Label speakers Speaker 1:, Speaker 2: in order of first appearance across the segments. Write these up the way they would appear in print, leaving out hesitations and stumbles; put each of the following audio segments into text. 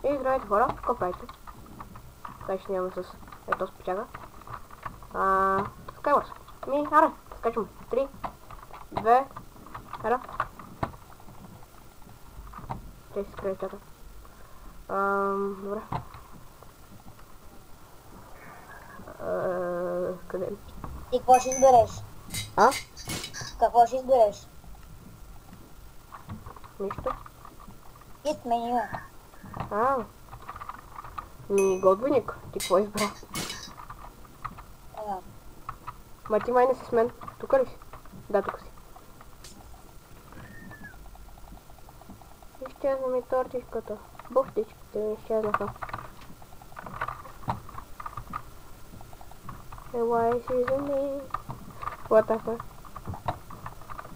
Speaker 1: И здравейте хора, какво правите? Така ще снимаме с ето спечага. Skywars. Аре, скачваме. 3, 2, ара. Те си скрие чата. Добре. Къде?
Speaker 2: И какво ще избереш?
Speaker 1: А?
Speaker 2: Какво ще избереш?
Speaker 1: Нищо.
Speaker 2: Хит меню.
Speaker 1: Годвеник. Ти какво избра? Ма ти май не си с мен. Тук ли си? Да, тук си. Изчезна ми тортичката. Буфтичките ми изчезнаха. Елай си за ми. What the fuck?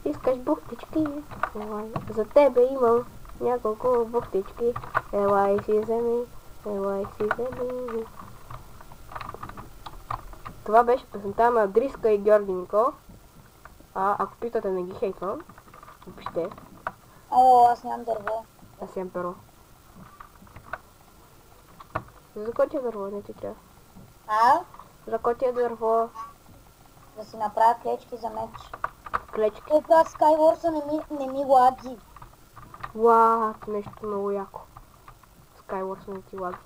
Speaker 1: Искаш бухтички? Елай. За тебе имам няколко бухтички. Елай си вземи. Елай си вземи. Това беше песента на Дриска и Георги Никол. Ако питате, не ги хейтвам. Въобще.
Speaker 2: Аз нямам дърво.
Speaker 1: Аз имам перо. За кой ти е дърво, не ти трябва? За кой ти е дърво?
Speaker 2: Да си направя клечки за меч.
Speaker 1: Клечки.
Speaker 2: Това Skywars не ми лаги.
Speaker 1: Нещо много яко. Skywars не ти лаги.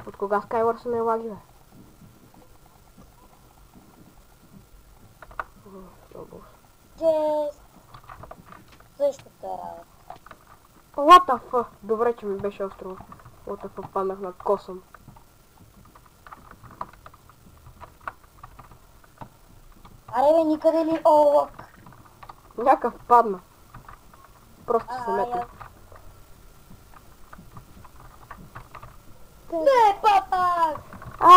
Speaker 1: От кога Skywars не лаги, бе?
Speaker 2: Същата работа.
Speaker 1: What the fuck? Добре, че ми беше острова. What the fuck, паднах на косъм.
Speaker 2: Аре бе, никъде ли олък?
Speaker 1: Някакъв падна. Просто се метна.
Speaker 2: Не, папа!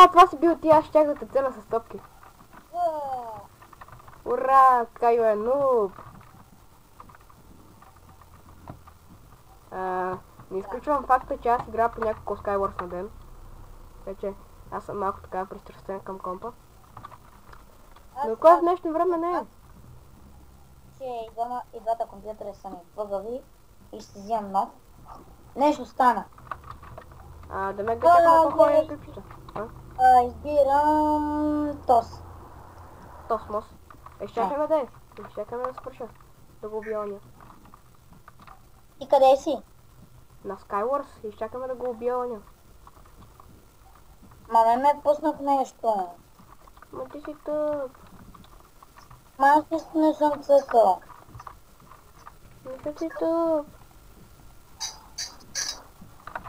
Speaker 1: Това си бил ти, аз щях да те цена с топки. Ура! Кайо е нуб! Не изключвам факта, че аз играя по няколко Skywars на ден. Така че аз съм малко така пристрастен към компа. Но кой в днешно време не е?
Speaker 2: Че и двата компютъра са ми бъгави и ще взимам нов. Нещо стана.
Speaker 1: Да ме гъчакаме по-хора и крипчета.
Speaker 2: Избирам ТОС.
Speaker 1: Тосмос. Изчакаме да е. Изчакаме да свърша. Да го убия оня.
Speaker 2: И къде си?
Speaker 1: На Skywars. Изчакаме да го убия оня.
Speaker 2: Ма ме пуснах нещо.
Speaker 1: Ма ти си тъп.
Speaker 2: Аз не съм цъкал.
Speaker 1: Не си тъп.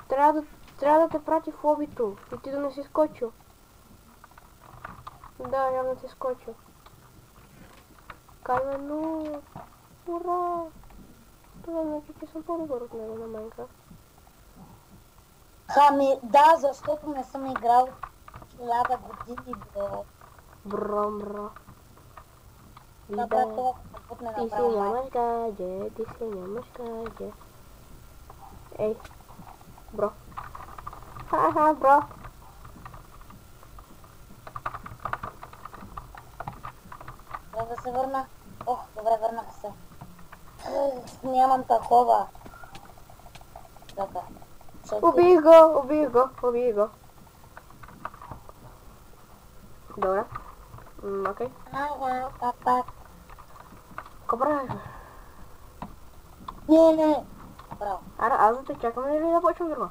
Speaker 1: Трябва да те прати в лобито. И ти да не си скочил. Да, явно си скочил. Кайвено. Ура! Това значи, че съм по-добър от него на Майнкрафт.
Speaker 2: Да, защото не съм играл 1000 години, бро.
Speaker 1: Бро.
Speaker 2: Добре, това път не
Speaker 1: Ти си нямаш гадже, ти си нямаш гадже. Ей, бро. Ха-ха, бро.
Speaker 2: Трябва да се върна. Добре, върнах се. Нямам такова. Така.
Speaker 1: Убий го. Добре. Окей.
Speaker 2: Папа.
Speaker 1: Какво правиш?
Speaker 2: Не. Браво.
Speaker 1: Аз да те чакаме или да почвам друго?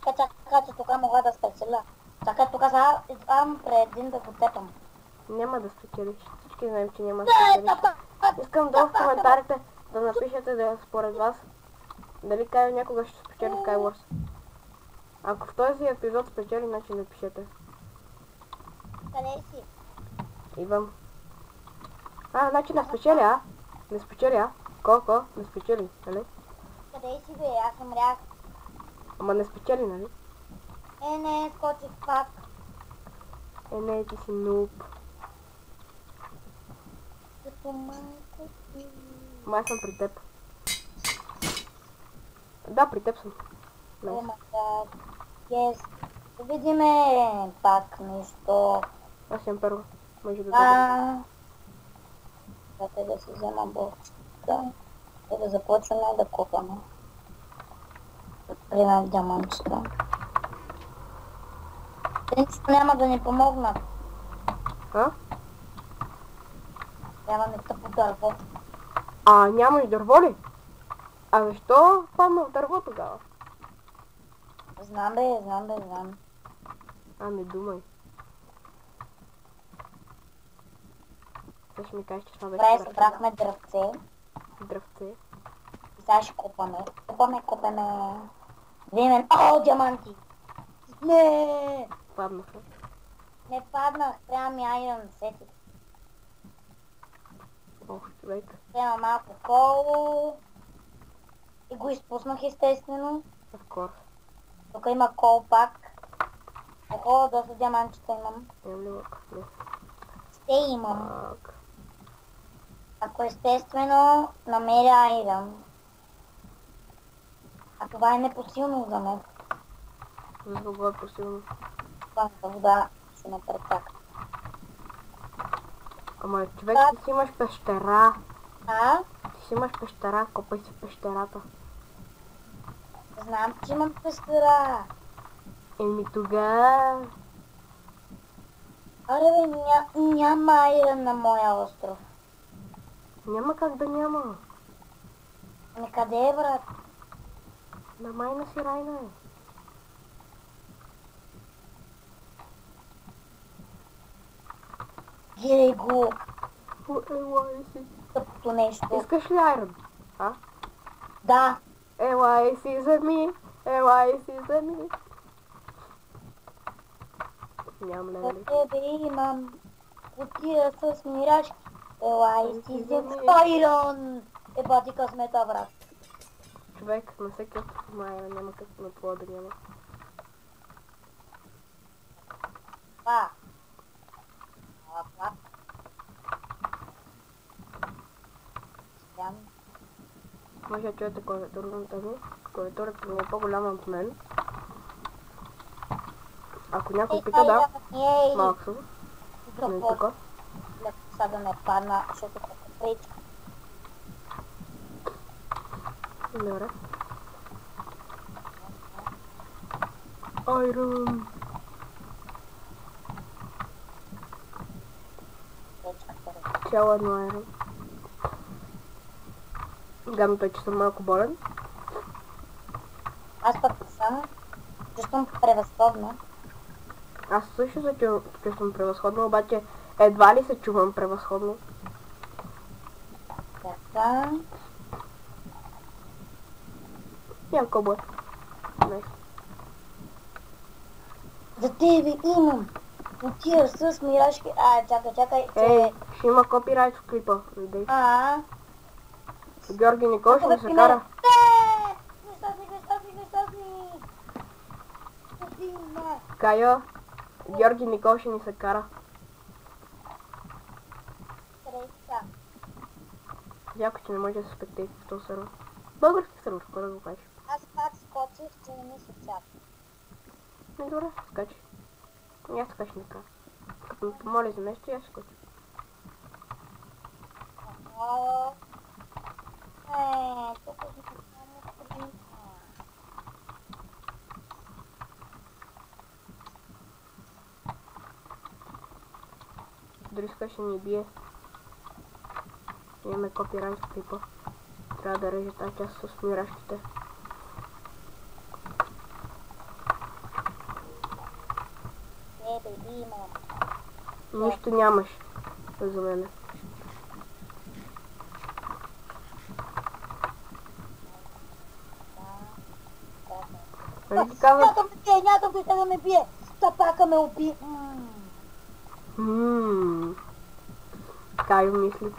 Speaker 2: Чакай, че тук мога да спечеля. Чакай, тук сега идвам преди да го тепам.
Speaker 1: Няма да спечелиш. Всички знаем, че няма да спечелиш. Искам долу в коментарите да напишете да според вас дали Кайо някога ще спечели Skywars. Ако в този епизод спечели, значи напишете.
Speaker 2: Къде си?
Speaker 1: Идвам. Значи не спечели, Не спечели, Колко? Не спечели, нали?
Speaker 2: Къде си бе? Аз умрях.
Speaker 1: Ама не спечели, нали?
Speaker 2: Не, скочих пак.
Speaker 1: Не, ти си нуб.
Speaker 2: Като майка си.
Speaker 1: Май съм при теб. Да, при теб съм.
Speaker 2: О май гад. Yes. Да видиме пак нещо.
Speaker 1: Аз имам първо. Може да дадем.
Speaker 2: Чакай да си взема боксата и да започваме да купаме. пример диамантчета. Те нищо няма да ни помогнат.
Speaker 1: А?
Speaker 2: Нямаме тъпо дърво.
Speaker 1: Нямаш дърво ли? А защо падна в дърво тогава?
Speaker 2: Знам бе, знам.
Speaker 1: Не думай. Сега ще ми кажеш, че това беше
Speaker 2: Добре, събрахме дръвце.
Speaker 1: дръвце.
Speaker 2: И сега ще купаме. Купаме. Видиме. Диаманти! Не!
Speaker 1: Паднаха.
Speaker 2: Не паднах, трябва ми айрон сетих.
Speaker 1: Ох, човек.
Speaker 2: Трябва малко кол. И го изпуснах естествено.
Speaker 1: Of course.
Speaker 2: Тук има кол пак. Доста диамантчета имам.
Speaker 1: Имам ли лък? Не.
Speaker 2: Ще имам.
Speaker 1: Так.
Speaker 2: Ако естествено намеря айрон. А това е непосилно за мен.
Speaker 1: За кого е посилно?
Speaker 2: Банка вода ще ме прецака.
Speaker 1: Ама човек, ти си имаш пещера. Ти си имаш пещера, копай си пещерата.
Speaker 2: Знам, че имам пещера.
Speaker 1: Еми тогава...
Speaker 2: Аре бе, няма айрон на моя остров.
Speaker 1: Няма как да няма.
Speaker 2: Ами къде е, брат?
Speaker 1: На майна си райна е.
Speaker 2: Гирай го.
Speaker 1: Елай си.
Speaker 2: Тъпото нещо.
Speaker 1: Искаш ли айрон?
Speaker 2: Да.
Speaker 1: Елай си вземи. Елай си вземи. Нямам
Speaker 2: За
Speaker 1: левели.
Speaker 2: тебе имам кутия с мирашки. Елай си вземи айрон. Ебати късмета, брат.
Speaker 1: Човек, на всеки остров има айрон, няма как на това да няма. Може да чуете клавиатурата ми. Клавиатурата ми е по-голяма от мен. Ако някой пита, да, малък съм. Не е така.
Speaker 2: Сега да не падна, защото се пречка.
Speaker 1: Добре. Айрон. Цяло едно айрон. Гамото е, че съм малко болен.
Speaker 2: Аз пък съм. Чувствам превъзходно.
Speaker 1: Аз също се чувствам превъзходно, обаче едва ли се чувам превъзходно.
Speaker 2: Така.
Speaker 1: Нямам кобой. Найс.
Speaker 2: За тебе имам. Отия с мирашки. Чакай.
Speaker 1: Ще има копирайт в клипа. Видей. Георги Никол ще ми се кара. Кайо, Георги Никол ще ни се кара. Яко, че не може да се спектейт в този сервер. Български сервер, какво да го кажеш?
Speaker 2: Аз пак скочих, че не ми се чака.
Speaker 1: Добре, скачи. И аз скачи накрая. Като ме помоли за нещо, и аз скачи. Дори ще ни бие. Имаме копирайт в клипа. Трябва да реже тази част с мирашките. Нищо нямаш за мене. Нали ти казвам?
Speaker 2: Някой ще да ме бие. Стъпака ме уби.
Speaker 1: Кайо мисли.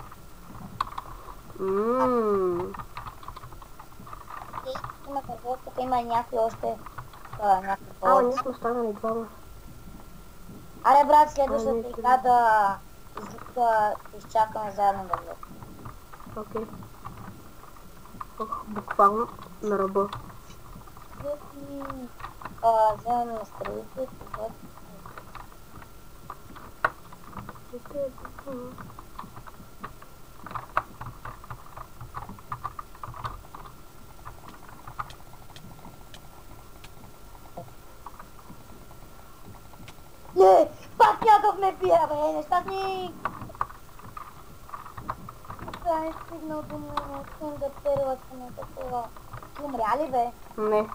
Speaker 2: Има какво, тук има някакви още.
Speaker 1: Ние сме останали двама.
Speaker 2: Аре, брат, следващата игра да изчакаме заедно да влезем.
Speaker 1: Окей. Буквално на ръба.
Speaker 2: Вземем на стрелите. ме бия, бе, нещастник! Това не стигнал до мен, искам да перилата ми такова. Ти умря ли, бе?
Speaker 1: Не,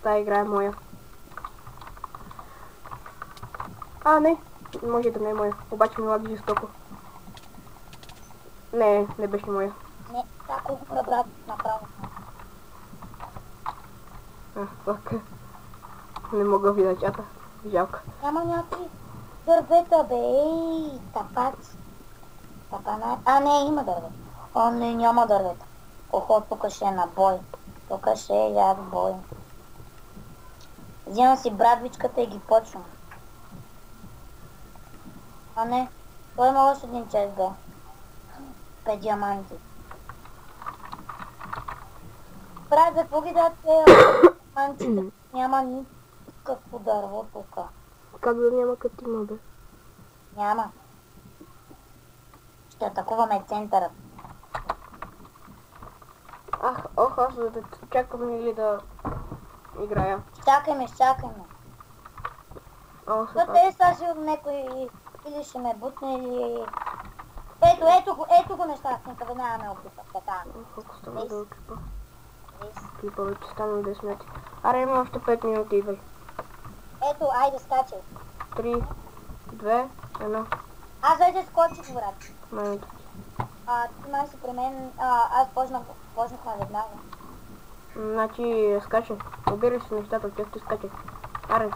Speaker 1: тая игра е моя. А, не, може да не е моя, обаче ми лаги жестоко. Не беше моя.
Speaker 2: Не, така умра, брат, направо.
Speaker 1: Фак. Не мога видя чата. Жалко.
Speaker 2: Няма някакви дървета, бе, ей, тапаци. Тапана... А, не, има дървета. О, не, няма дървета. Охо, тук ще е на бой. Тук ще е яд бой. Взимам си брадвичката и ги почвам. А не, той има още един чест, бе. 5 диаманти. Брат, за какво ги дадат тези диамантите? Няма никакво дърво тук.
Speaker 1: Как да няма като има, бе?
Speaker 2: Няма. Ще атакуваме центъра.
Speaker 1: Аз да те чакам или да играя.
Speaker 2: Чакай ме.
Speaker 1: О,
Speaker 2: Да те са сигурно някой или ще ме бутне или... Ето го нещастника, веднага ме опитва. Така.
Speaker 1: Колко стана дълъг клипа?
Speaker 2: Виж.
Speaker 1: Клипа вече стана 10 минути. Аре, има още 5 минути, идвай.
Speaker 2: Ето, айде скачай.
Speaker 1: 3, 2, 1.
Speaker 2: Аз вече скочих, брат.
Speaker 1: Момент.
Speaker 2: Ти май си при мен, аз почнахме веднага.
Speaker 1: Значи, скачай. Обирай си нещата, често скачай. Аре,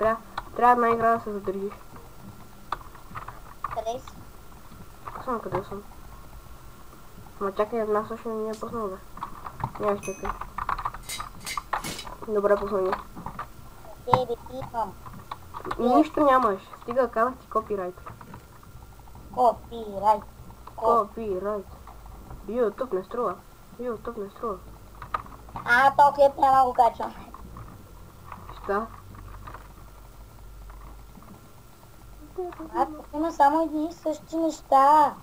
Speaker 1: трябва една игра да се задържиш.
Speaker 2: Къде си?
Speaker 1: Съм къде съм. Ма чакай, една също не ни е пуснала, бе. Няма чакай. Добре, пусна ни.
Speaker 2: Тебе имам.
Speaker 1: Нищо нямаш. Стига, казах ти копирайт.
Speaker 2: Копирайт.
Speaker 1: Копирайт. YouTube не струва. YouTube не струва.
Speaker 2: То клип няма го качвам.
Speaker 1: Що?
Speaker 2: Тук има само едни и същи неща.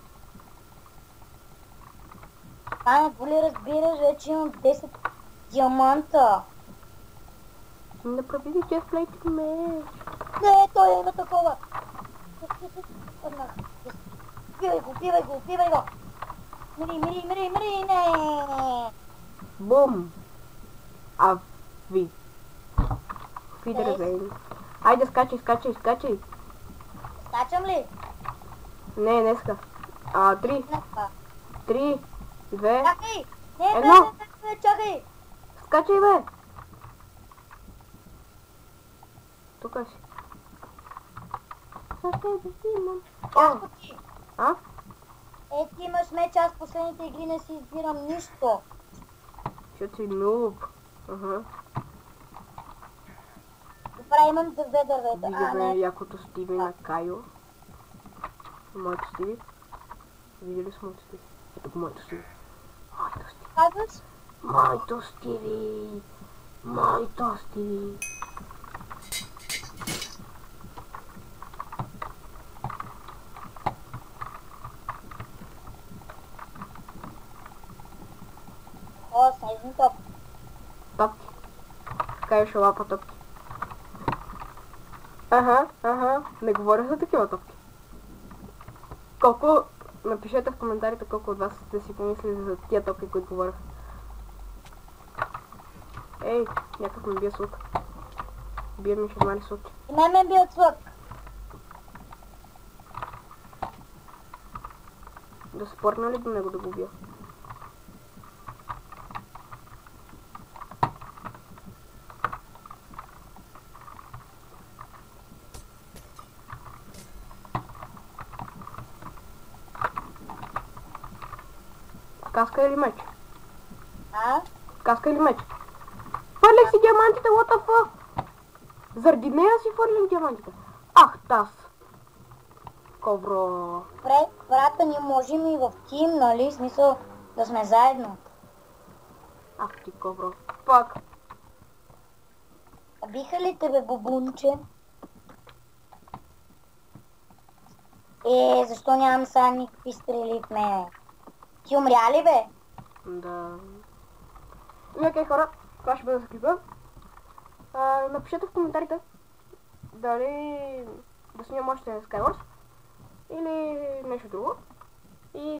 Speaker 2: Не боли разбираш, вече имам 10 диаманта.
Speaker 1: Не пробили честплейтинг меч.
Speaker 2: Не, той има такова. Убивай го. Мири, не.
Speaker 1: Бум! Ви. Фидервейн. Айде, скачай.
Speaker 2: Скачам ли?
Speaker 1: Не, днеска. 3, 2,
Speaker 2: Чакай!
Speaker 1: Едно.
Speaker 2: Не, чакай!
Speaker 1: скачай, бе! Тук си.
Speaker 2: Чакай ти!
Speaker 1: А?
Speaker 2: Ти имаш меч, аз последните игри не си избирам нищо.
Speaker 1: Защото си нуб. Ага.
Speaker 2: Добре, имам две дървета.
Speaker 1: Виждаме якото Стиви на Кайо. Моето Стиви. Видели с моето Стиви? Ето го моето Стиви.
Speaker 2: Казваш?
Speaker 1: Моето Стиви.
Speaker 2: О, снежни топки.
Speaker 1: Топки. Кайо ще лапа топки. Ага. Не говоря за такива топки. Напишете в коментарите колко от вас сте си помислили за тия топки, които говорях. Ей, някак ме бие с лук. Бие ми шамари с лук.
Speaker 2: И мен ме бият с лък.
Speaker 1: Да спорна ли до него да го бия? Каска или меч? Каска или меч? Фърлих си диамантите, what the fuck? Заради нея си фърлих диамантите. Ах, таз. Ковро.
Speaker 2: Брата, ние можем и в тим, нали? В смисъл да сме заедно.
Speaker 1: Ах ти, ковро. Пак.
Speaker 2: Биха ли тебе, бубунче? Защо нямам сега никакви стрели в мене? Ти умря ли, бе?
Speaker 1: Да. Окей, хора, това ще бъде за клипа. Напишете в коментарите дали да снимам още Skywars. или нещо друго. И